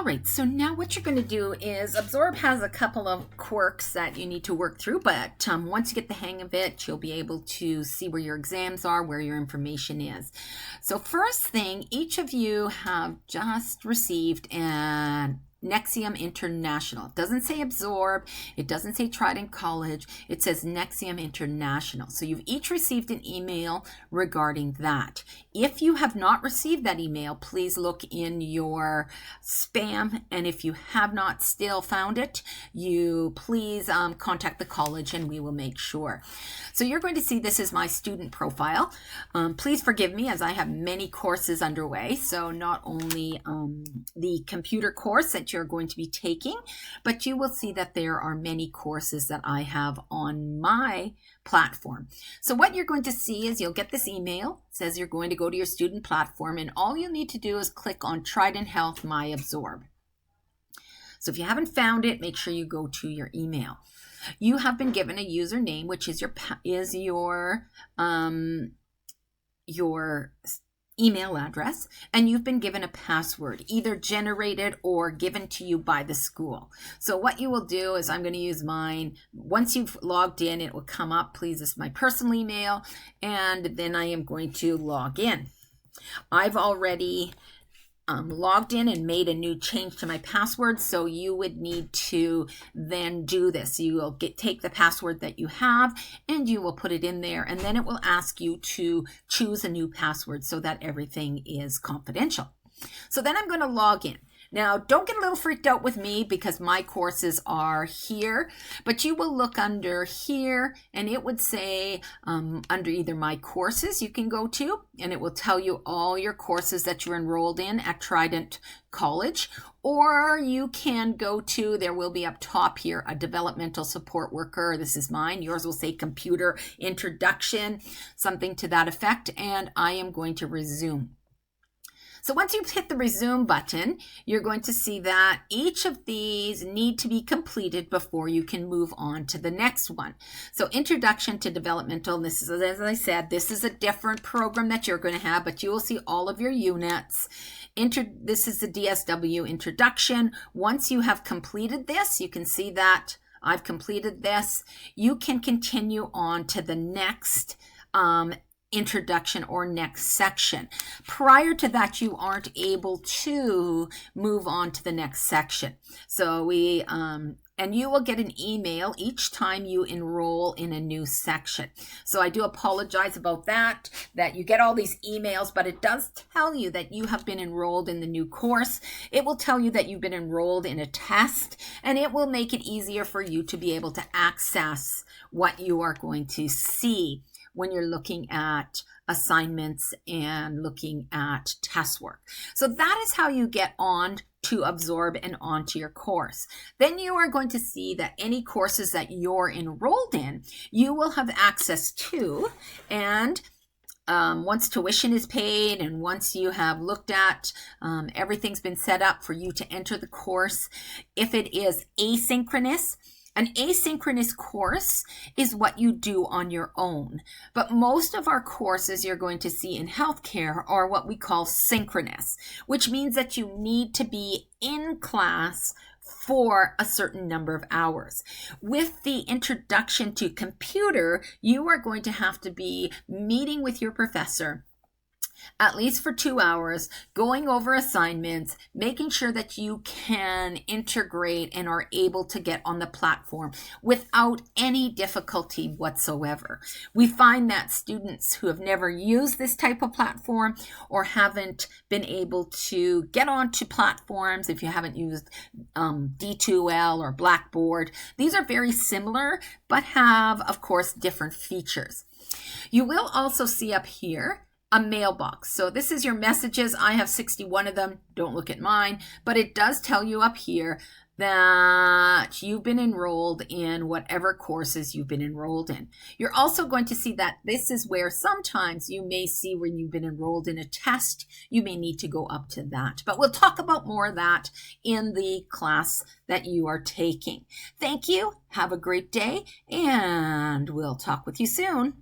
right, so now what you're going to do is Absorb has a couple of quirks that you need to work through, but once you get the hang of it, you'll be able to see where your exams are, where your information is. So first thing, each of you have just received an NXIVM International. It doesn't say Absorb, it doesn't say Trident College, it says NXIVM International. So you've each received an email regarding that. If you have not received that email, please look in your spam, and if you have not still found it, you please contact the college and we will make sure. So you're going to see this is my student profile. Please forgive me as I have many courses underway. So not only the computer course that you're going to be taking, but you will see that there are many courses that I have on my platform. So what you're going to see is you'll get this email. It says you're going to go to your student platform, and all you need to do is click on Trident Health My Absorb. So if you haven't found it, make sure you go to your email. You have been given a username, which is your email address, and you've been given a password, either generated or given to you by the school. So what you will do is I'm going to use mine. Once you've logged in, it will come up. Please, this is my personal email, and then I am going to log in. I've already logged in and made a new change to my password, so you would need to then do this. You will take the password that you have and you will put it in there, and then it will ask you to choose a new password so that everything is confidential. So then I'm going to log in. Now, don't get a little freaked out with me because my courses are here, but you will look under here and it would say under either my courses you can go to, and it will tell you all your courses that you're enrolled in at Trident College, or you can go to, there will be up top here, a developmental support worker. This is mine. Yours will say computer introduction, something to that effect, and I am going to resume. So once you hit the resume button, you're going to see that each of these need to be completed before you can move on to the next one. So introduction to developmental, this is, as I said, this is a different program that you're going to have, but you will see all of your units. This is the DSW introduction. Once you have completed this, you can see that I've completed this. You can continue on to the next introduction or next section. Prior to that, you aren't able to move on to the next section. So and you will get an email each time you enroll in a new section. So I do apologize about that you get all these emails, but it does tell you that you have been enrolled in the new course. It will tell you that you've been enrolled in a test, and it will make it easier for you to be able to access what you are going to see when you're looking at assignments and looking at test work. So that is how you get on to Absorb and onto your course. Then you are going to see that any courses that you're enrolled in, you will have access to, and once tuition is paid and once you have looked at everything's been set up for you to enter the course. If it is asynchronous, an asynchronous course is what you do on your own, but most of our courses you're going to see in healthcare are what we call synchronous, which means that you need to be in class for a certain number of hours. With the introduction to computer, you are going to have to be meeting with your professor at least for 2 hours, going over assignments, making sure that you can integrate and are able to get on the platform without any difficulty whatsoever. We find that students who have never used this type of platform or haven't been able to get onto platforms, if you haven't used D2L or Blackboard, these are very similar, but have, of course, different features. You will also see up here a mailbox. So this is your messages. I have 61 of them. Don't look at mine, but it does tell you up here that you've been enrolled in whatever courses you've been enrolled in. You're also going to see that this is where sometimes you may see when you've been enrolled in a test, you may need to go up to that. But we'll talk about more of that in the class that you are taking. Thank you. Have a great day, and we'll talk with you soon.